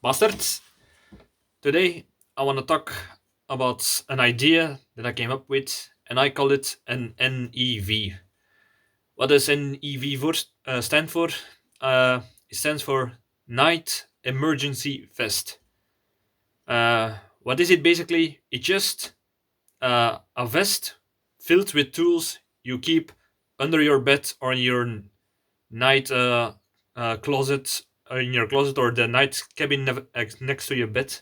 bastards. Today I want to talk about an idea that I came up with, and I call it an NEV. What does NEV stand for? It stands for Night Emergency Vest. What is it basically? It's just a vest filled with tools you keep under your bed or in your night closet, in your closet or the night cabin next to your bed.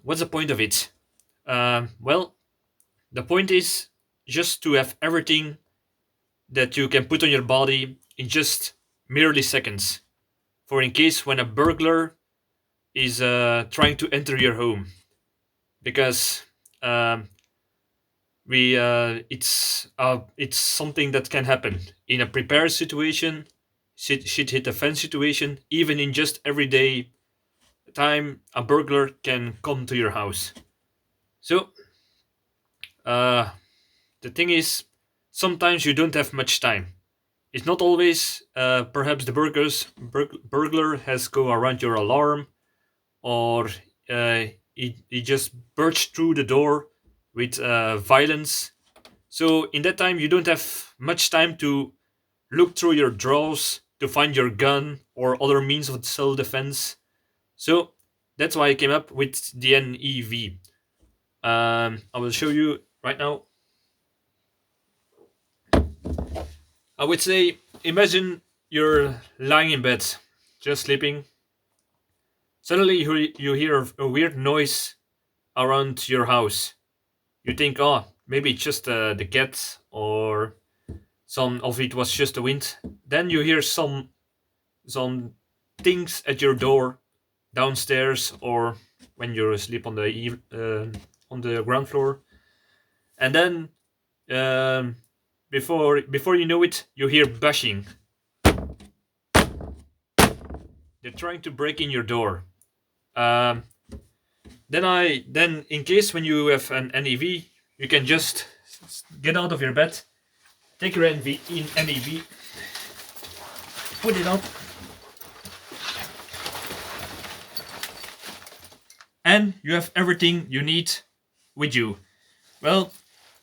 What's the point of it? Well, the point is just to have everything that you can put on your body in just merely seconds. For in case when a burglar is trying to enter your home, because um, it's something that can happen in a prepared situation, shit hit the fan situation, even in just everyday time, a burglar can come to your house. So uh, the thing is, sometimes you don't have much time. It's not always. Perhaps the burglar has go around your alarm, or he just burst through the door with violence. So in that time, you don't have much time to look through your drawers to find your gun or other means of self-defense. So that's why I came up with the NEV. I will show you right now. I would say, imagine you're lying in bed, just sleeping. Suddenly, you hear a weird noise around your house. You think, oh, maybe it's just the cat, or some of it was just the wind. Then you hear some things at your door, downstairs, or when you're asleep on the ground floor. And then um, before you know it, you hear bashing. They're trying to break in your door. Um, then in case when you have an NEV, you can just get out of your bed, take your NEV, put it up, and you have everything you need with you. Well,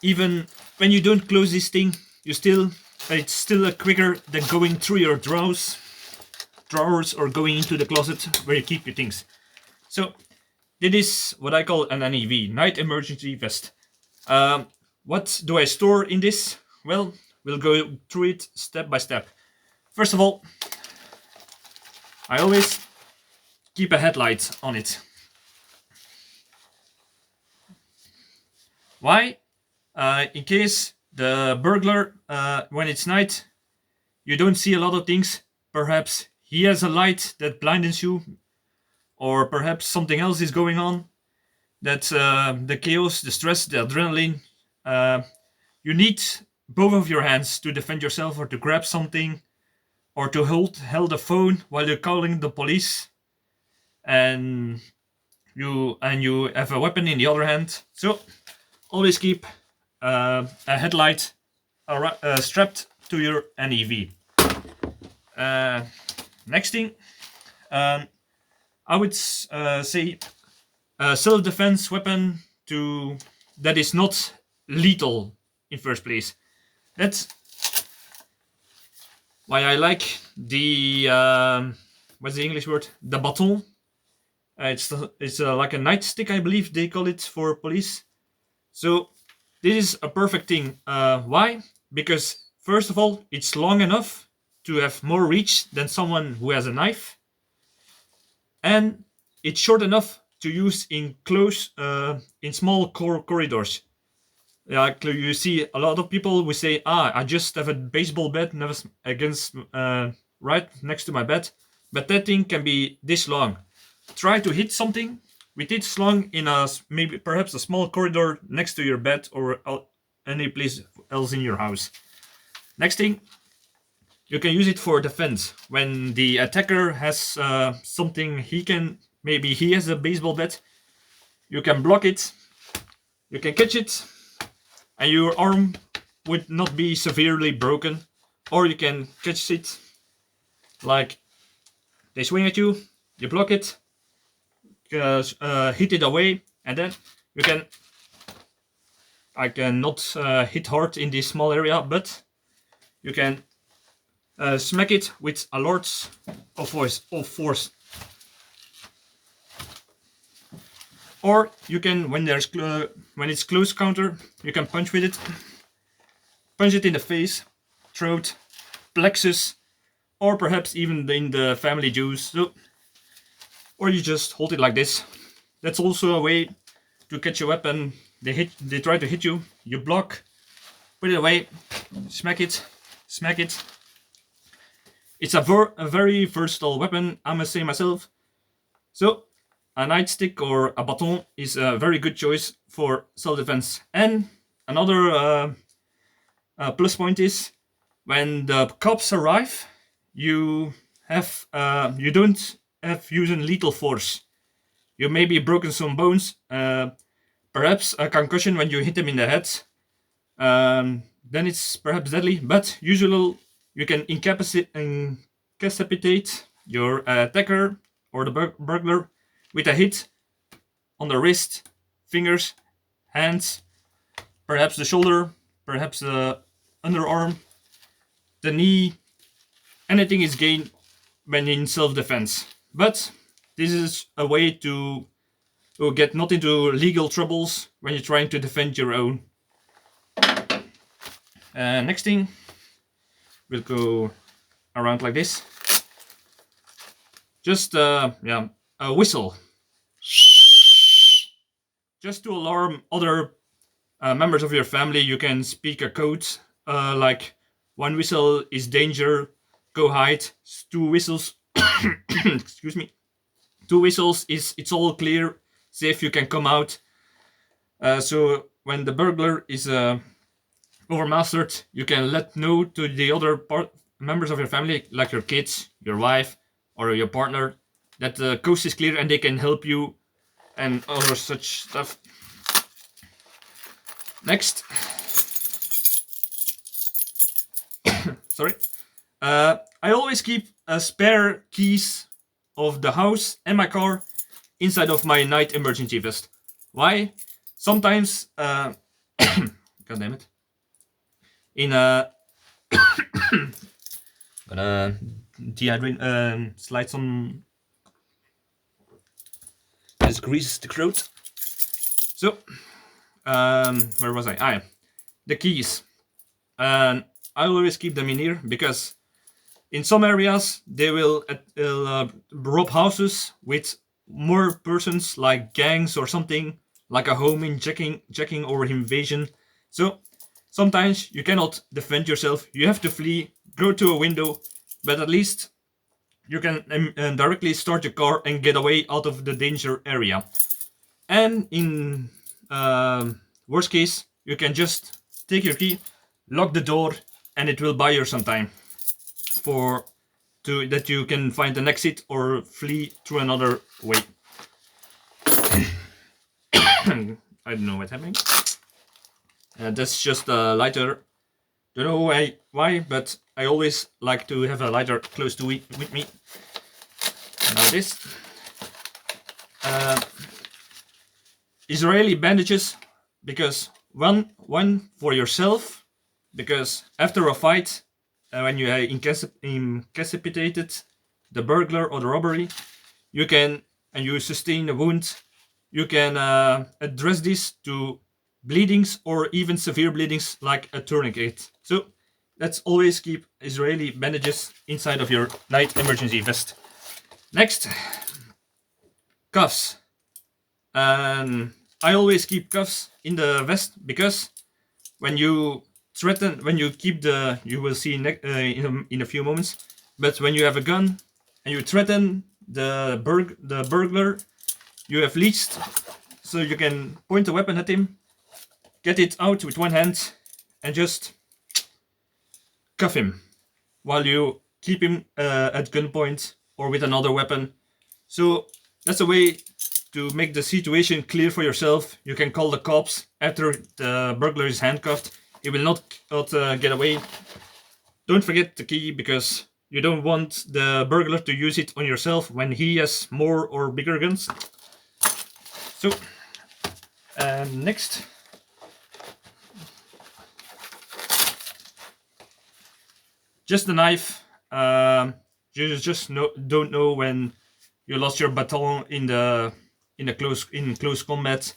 even when you don't close this thing, it's still quicker than going through your drawers or going into the closet where you keep your things. So this is what I call an NEV, Night Emergency Vest. What do I store in this? Well, we'll go through it step by step. First of all, I always keep a headlight on it. Why? In case the burglar, when it's night, you don't see a lot of things. Perhaps he has a light that blinds you, or perhaps something else is going on. That's the chaos, the stress, the adrenaline. You need both of your hands to defend yourself, or to grab something, or to hold the phone while you're calling the police, and you have a weapon in the other hand. So always keep a headlight strapped to your NEV. Next thing, I would say a self-defense weapon that is not lethal in first place. That's why I like the what's the English word? The baton. It's like a nightstick, I believe they call it for police. So this is a perfect thing. Why? Because first of all, it's long enough to have more reach than someone who has a knife, and it's short enough to use in small corridors. Like you see a lot of people who say, I just have a baseball bat against right next to my bed, but that thing can be this long. Try to hit something with it long in maybe perhaps a small corridor next to your bed, or any place else in your house. Next thing, you can use it for defense. When the attacker has something, maybe he has a baseball bat, you can block it, you can catch it, and your arm would not be severely broken. Or you can catch it, like they swing at you, you block it, hit it away, and then you can. I cannot hit hard in this small area, but you can smack it with a lot of force. Or you can, when it's close counter, you can punch with it. Punch it in the face, throat, plexus, or perhaps even in the family jewels. So, or you just hold it like this. That's also a way to catch a weapon. They try to hit you. You block, put it away, smack it. It's a very versatile weapon, I must say myself. So, a nightstick or a baton is a very good choice for self-defense. And another plus point is when the cops arrive, you don't have using lethal force. You maybe broken some bones, perhaps a concussion when you hit them in the head. Then it's perhaps deadly, but usually you can incapacitate your attacker or the burglar with a hit on the wrist, fingers, hands, perhaps the shoulder, perhaps the underarm, the knee. Anything is gained when in self-defense. But this is a way to get not into legal troubles when you're trying to defend your own. Next thing, we'll go around like this. Just a whistle. Just to alarm other members of your family, you can speak a code like 1 whistle is danger, go hide. 2 whistles, excuse me. 2 whistles is it's all clear, safe, you can come out. So when the burglar is overmastered, you can let know to the other members of your family, like your kids, your wife, or your partner, that the coast is clear and they can help you and other such stuff. Next. Sorry. I always keep spare keys of the house and my car inside of my night emergency vest. Why? Sometimes, god damn it. In a gonna dehydrate, slide some. Just grease the throat. So, where was I? Yeah, the keys. I always keep them in here because in some areas they will rob houses with more persons, like gangs or something, like a home checking or invasion. So sometimes you cannot defend yourself. You have to flee, go to a window, but at least you can directly start your car and get away out of the danger area. And in worst case, you can just take your key, lock the door, and it will buy you some time that you can find an exit or flee through another way. I don't know what's happening. That's just a lighter. Don't know why, but I always like to have a lighter close to with me. Now this. Israeli bandages, because one for yourself, because after a fight, when you incapacitated the burglar or the robbery, you can, and you sustain a wound, you can address this to bleedings or even severe bleedings like a tourniquet. So let's always keep Israeli bandages inside of your night emergency vest. Next, cuffs. I always keep cuffs in the vest because when you threaten, you will see in a few moments, but when you have a gun and you threaten the burglar, you have leashed, so you can point a weapon at him, get it out with one hand, and just cuff him while you keep him at gunpoint or with another weapon. So that's a way to make the situation clear for yourself. You can call the cops after the burglar is handcuffed. He will not get away. Don't forget the key, because You don't want the burglar to use it on yourself when he has more or bigger guns. So, next. Just the knife. You just don't know when you lost your baton in close combat,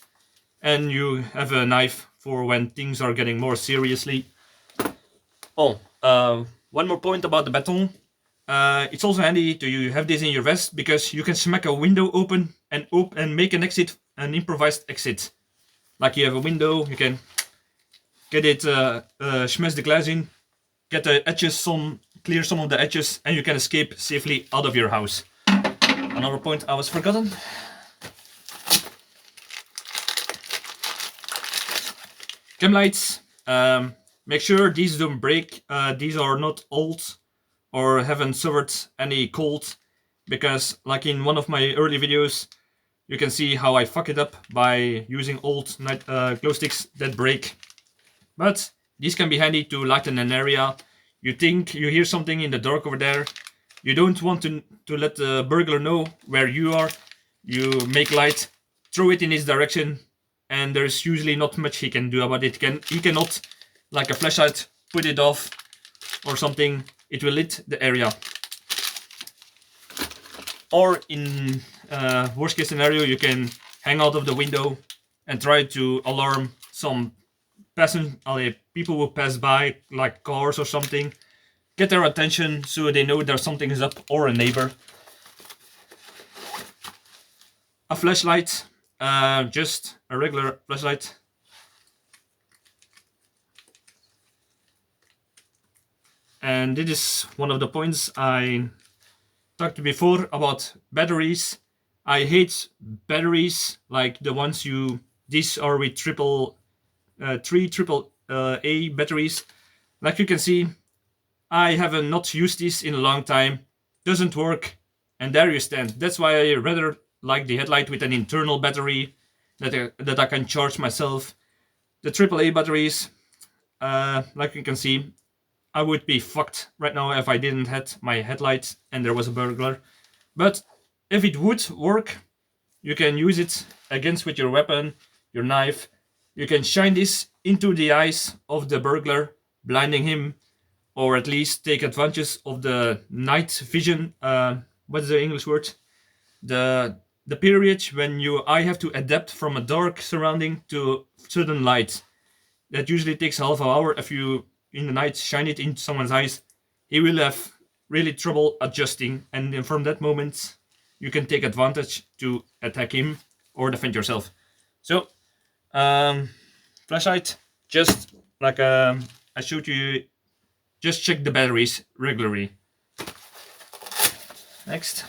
and you have a knife for when things are getting more seriously. Oh, one more point about the baton. It's also handy to have this in your vest because you can smack a window open and make an improvised exit. Like you have a window, you can get it, smash the glass in, get the edges clear some of the edges, and you can escape safely out of your house. Another point I was forgotten. Chem lights. Make sure these don't break. These are not old or haven't suffered any cold, because like in one of my early videos, you can see how I fuck it up by using old glow sticks that break. But these can be handy to lighten an area. You think you hear something in the dark over there. You don't want to let the burglar know where you are. You make light, throw it in his direction, and there's usually not much he can do about it. He cannot, like a flashlight, put it off or something. It will lit the area. Or in worst case scenario, you can hang out of the window and try to alarm some people who pass by, like cars or something. Get their attention so they know that something is up, or a neighbor. A flashlight, just a regular flashlight. And this is one of the points I talked before about batteries. I hate batteries like the ones these are with three triple A batteries. Like you can see, I have not used this in a long time. Doesn't work, and there you stand. That's why I rather like the headlight with an internal battery that I can charge myself. The AAA batteries, like you can see, I would be fucked right now if I didn't have my headlights and there was a burglar. But if it would work, you can use it with your weapon, your knife. You can shine this into the eyes of the burglar, blinding him, or at least take advantage of the night vision. What's the English word? The period when I have to adapt from a dark surrounding to sudden light. That usually takes half an hour. If you in the night shine it into someone's eyes, he will have really trouble adjusting, and then from that moment you can take advantage to attack him or defend yourself. So flashlight, just like I showed you, just check the batteries regularly. Next,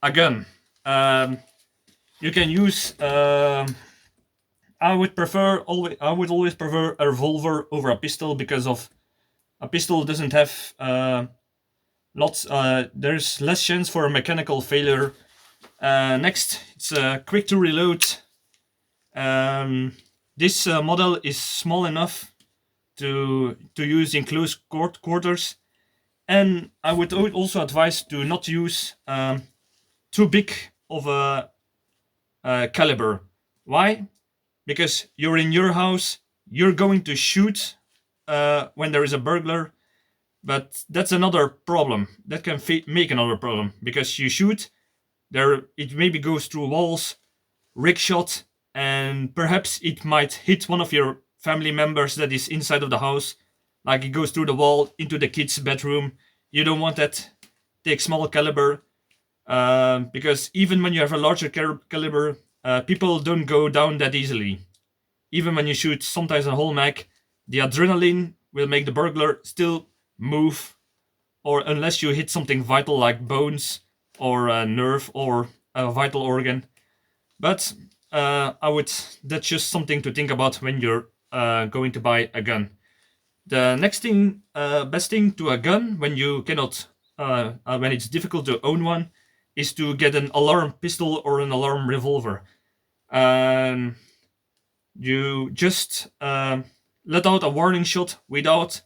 a gun. You can use. I would always prefer a revolver over a pistol, because of a pistol doesn't have there's less chance for a mechanical failure. Next, it's quick to reload. This model is small enough to use in close quarters, and I would also advise to not use too big of a caliber. Why? Because you're in your house, you're going to shoot when there is a burglar, but that's another problem. That can make another problem, because you shoot, it maybe goes through walls, rig shot, and perhaps it might hit one of your family members that is inside of the house, like it goes through the wall into the kid's bedroom. You don't want that. Take small caliber, because even when you have a larger caliber, people don't go down that easily. Even when you shoot sometimes a whole mag, the adrenaline will make the burglar still move, or unless you hit something vital like bones or a nerve or a vital organ. But that's just something to think about when you're going to buy a gun. The next thing, best thing to a gun when you cannot, when it's difficult to own one, is to get an alarm pistol or an alarm revolver. You just let out a warning shot without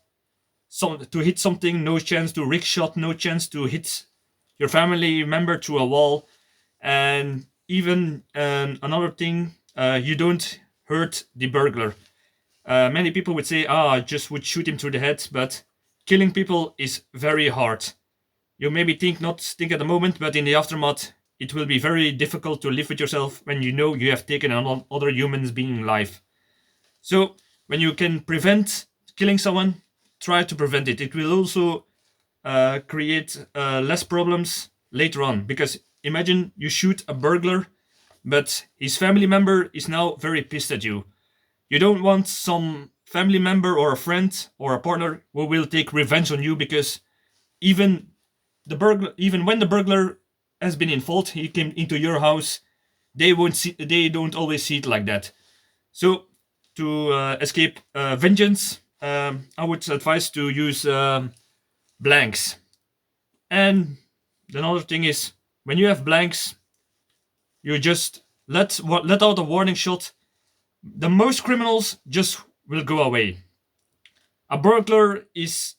hit something, no chance to rig shot, no chance to hit your family member through a wall, and even another thing, you don't hurt the burglar. Many people would say, I just would shoot him through the head, but killing people is very hard. You maybe think at the moment, but in the aftermath, it will be very difficult to live with yourself when you know you have taken another human's being life. So when you can prevent killing someone, try to prevent it. It will also create less problems later on, because imagine you shoot a burglar, but his family member is now very pissed at you. You don't want some family member or a friend or a partner who will take revenge on you, because even when the burglar has been in fault, he came into your house, they don't always see it like that. So to escape vengeance, I would advise to use blanks. And another thing is, when you have blanks, you just let out a warning shot. The most criminals just will go away. A burglar is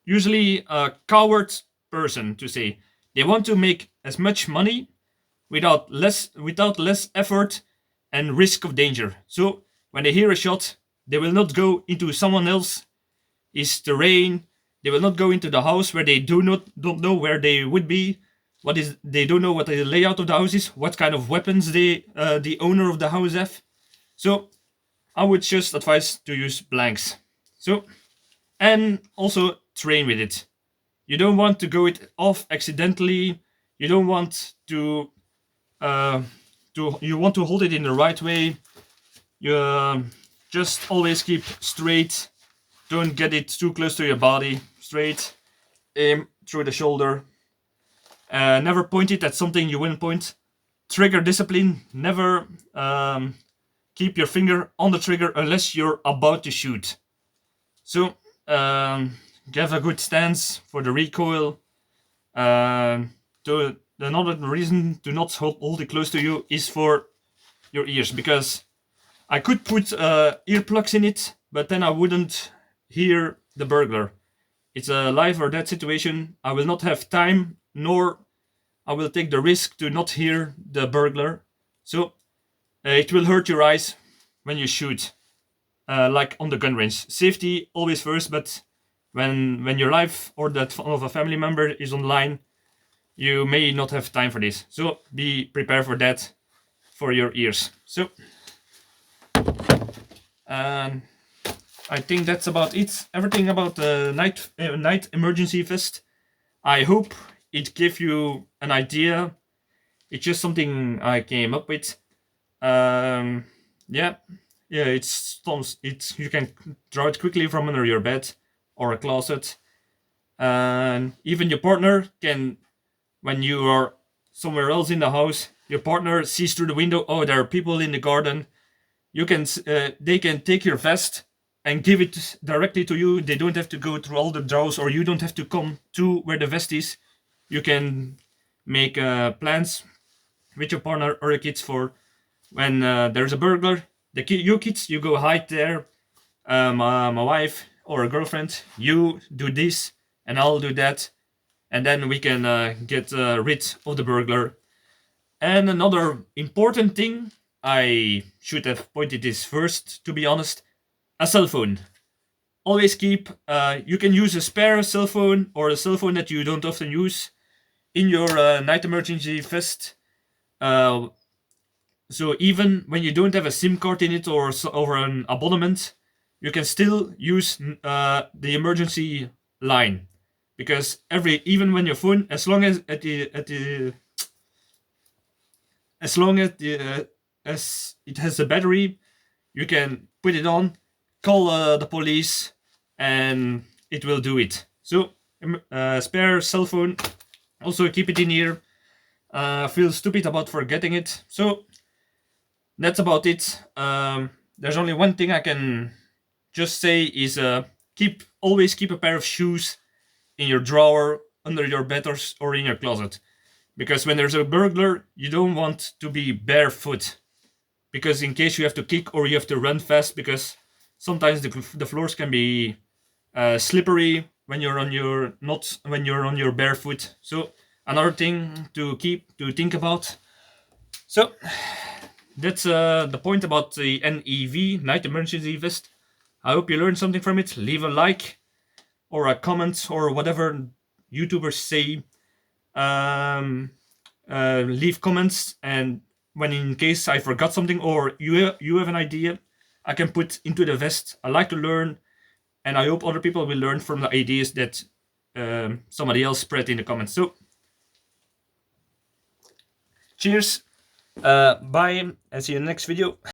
usually a coward person, to say. They want to make as much money without less effort and risk of danger. So when they hear a shot, they will not go into someone else's terrain. They will not go into the house where they don't know where they would be. They don't know what the layout of the house is, what kind of weapons the owner of the house have. So I would just advise to use blanks. So, and also train with it. You don't want to go it off accidentally. You don't want to you want to hold it in the right way. You just always keep straight. Don't get it too close to your body. Straight. Aim through the shoulder. Never point it at something you wouldn't point. Trigger discipline. Never keep your finger on the trigger unless you're about to shoot. So, have a good stance for the recoil. Another reason to not hold it close to you is for your ears, because I could put earplugs in it, but then I wouldn't hear the burglar. It's a life or death situation. I will not have time, nor I will take the risk to not hear the burglar. So it will hurt your eyes when you shoot, like on the gun range. Safety always first, but when your life or that of a family member is on line, you may not have time for this. So be prepared for that, for your ears. So I think that's about it. Everything about the night emergency vest. I hope it gave you an idea. It's just something I came up with. Yeah, it's you can draw it quickly from under your bed or a closet, and even your partner can, when you are somewhere else in the house, your partner sees through the window, oh, there are people in the garden. You can they can take your vest and give it directly to you. They don't have to go through all the drawers, or you don't have to come to where the vest is. You can make plans with your partner or your kids for when there's a burglar. You kids, you go hide there. My wife or a girlfriend, you do this and I'll do that, and then we can get rid of the burglar. And another important thing, I should have pointed this first, to be honest, a cell phone. Always keep, you can use a spare cell phone or a cell phone that you don't often use in your night emergency vest. So even when you don't have a SIM card in it or an abonnement, you can still use the emergency line, because even when your phone, as long as as it has a battery, you can put it on, call the police, and it will do it. So spare cell phone, also keep it in here. Feel stupid about forgetting it. So that's about it. There's only one thing I can just say is always keep a pair of shoes in your drawer, under your bed, or in your closet. Because when there's a burglar, you don't want to be barefoot. Because in case you have to kick or you have to run fast, because sometimes the floors can be slippery when you're on your barefoot. So another thing to think about. So that's the point about the NEV, Night Emergency Vest. I hope you learned something from it. Leave a like or a comment or whatever YouTubers say. Leave comments, and when in case I forgot something or you have an idea, I can put into the vest. I like to learn, and I hope other people will learn from the ideas that somebody else spread in the comments. So, cheers, bye, and see you in the next video.